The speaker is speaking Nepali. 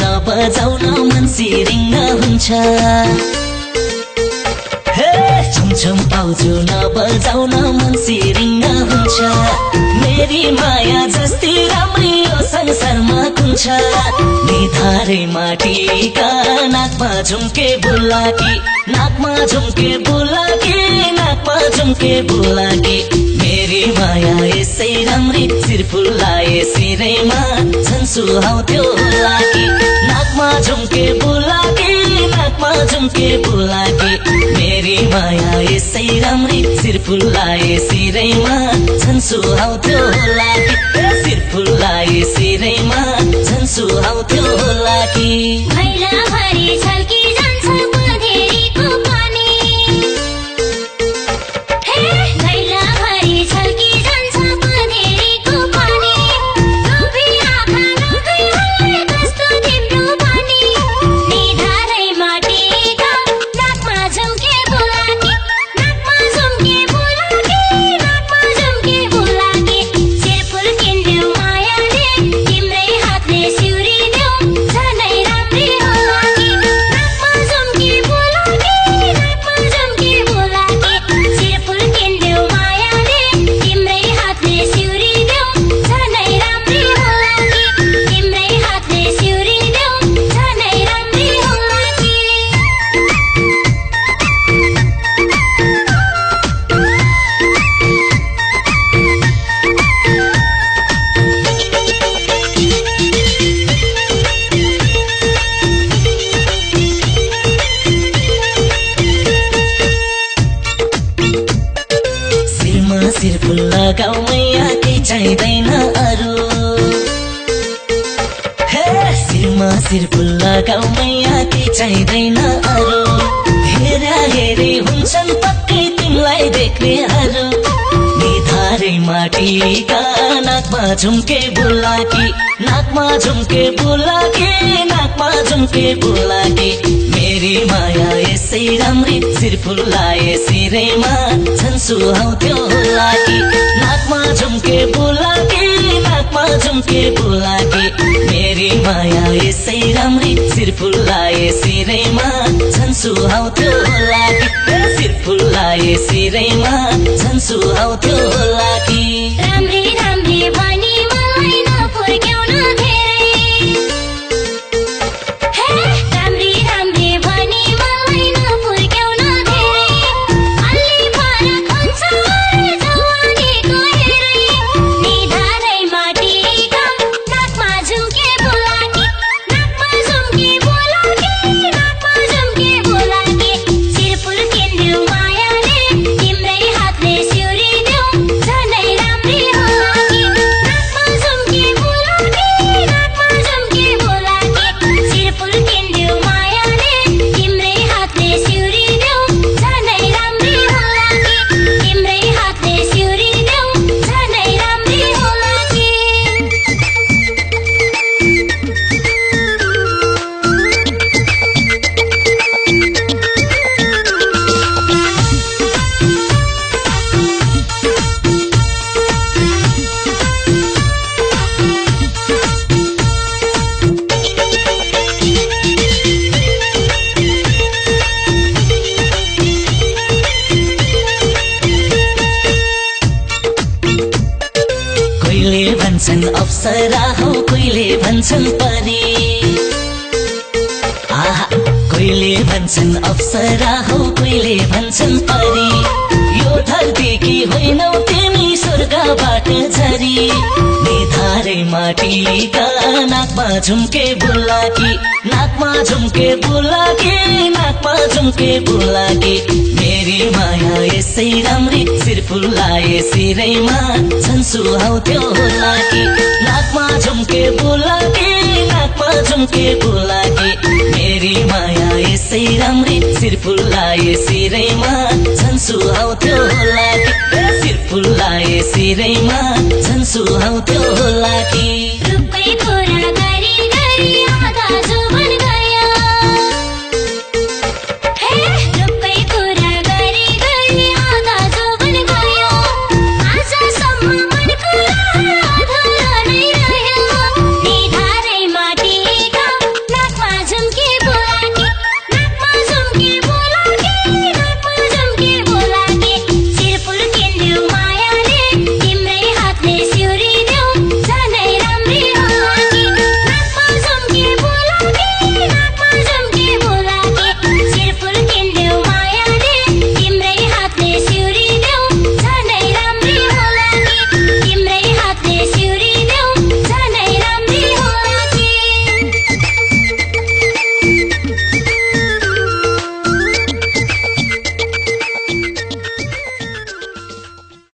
नबजाउन मन सिरिङ्ग हुन्छ हे छुमछुम पाउजु नबजाउन मन सिरिङ्ग हुन्छ मेरी माया जस्तै राम्री यो संसारमा कुन छ निधारे माटीका नाकमा झुम्के बुलाकी नाकमा झुम्के बुलाकी नाकमा झुम्के बुलाकी मेरी माया यसै राम्री शिर फुलाए सिरैमा झन् सुहाउँथ्यो लागी नाकमा झुम्के बुलाकी नाकमा झुम्के बुलाकी मेरी माया यसै राम्री शिर फुलाए सिरैमा झन् सुहाउँथ्यो लागी शिर फुलाए सिरैमा झन् सुहाउँथ्यो लागी मैला भरी छल्की जान्छ मधेरीको पानी हे मैला भरी छल्की जान्छ मधेरीको पानी लोभी आँखा लोभी हल्ले कस्तो तिम्रो पानी निधारै माटीका नाकमा झुम्के बुलाकी नाकमा झुम्के बुलाकी नाकमा झुम्के बुलाकी शिर फुल्किन्देऊ मायाले तिम्रै हातले सिउरिदेऊ झनै राम्री होलाकी नाकमा झुम्के बुलाकी नाकमा झुम्के बुलाकी शिर फुल्किन्देऊ मायाले तिम्रै हातले सिउरिदेऊ झनै राम्री होलाकी तिम्रै हातले सिउरिदेऊ झनै राम्री होलाकी शिरमा शिर फुल लगाऊ मैया केही चाहिँदैन अरू हे शिरमा शिर फुल लगाऊ मैया केही चाहिँदैन अरू हेरा हेरे हुन्छन् पक्कै तिमीलाई देख्नेहरू निधारे माटीका नाकमा झुम्के बुलाकी नाकमा झुम्के बुलाकी नाकमा झुम्के बुलाकी मेरी माया यसै राम्री शिर फुलाए सिरैमा झन् सुहाउँथ्यो लागी नाकमा झुम्के बुलाकी नाकमा झुम्के बुलाकी मेरी माया यसै राम्री शिर फुलाए सिरैमा झन् सुहाउँथ्यो लागी शिर फुलाए सिरैमा झन् सुहाउँथ्यो लागी राम्री राम्री भनी मलाई नफुर्क्याउन धेरै हे राम्री राम्री भनी मलाई नफुर्क्याउन धेरै अलि फरक हुन्छ अरे जवानीको हेरै निधारै माटीका नाकमा झुम्के बुलाकी नाकमा झुम्के बुलाकी नाकमा झुम्के बुलाकी शिर फुल्किन्देऊ मायाले तिम्रै हातले सिउरिदेऊ झनै राम्री होलाकी नाकमा झुम्के बुलाकी नाकमा झुम्के बुलाकी शिर फुल्किन्देऊ मायाले तिम्रै हातले सिउरिदेऊ झनै राम्री होलाकी तिम्रै हातले सिउरिदेऊ झनै राम्री होलाकी कोहीले भन्छन् अप्सरा हौ कोहीले भन्छन् परी आहा कोहीले भन्छन् अप्सरा हौ कोहीले भन्छन् परी यो धरतीकी होइनौ तिमी स्वर्गबाट झरी निधारे माटीका नाकमा झुम्के बुलाकी नाकमा झुम्के बुलाकी नाकमा झुम्के बुलाकी मेरी माया यसै राम्री शिर फुलाए सिरैमा झन् सुहाउँथ्यो लागी नाकमा झुम्के बुलाकी नाकमा झुम्के बुलाकी मेरी माया यसै राम्री शिर फुलाए सिरैमा झन् सुहाउँथ्यो लागी शिर फुलाए सिरैमा झन् सुहाउँथ्यो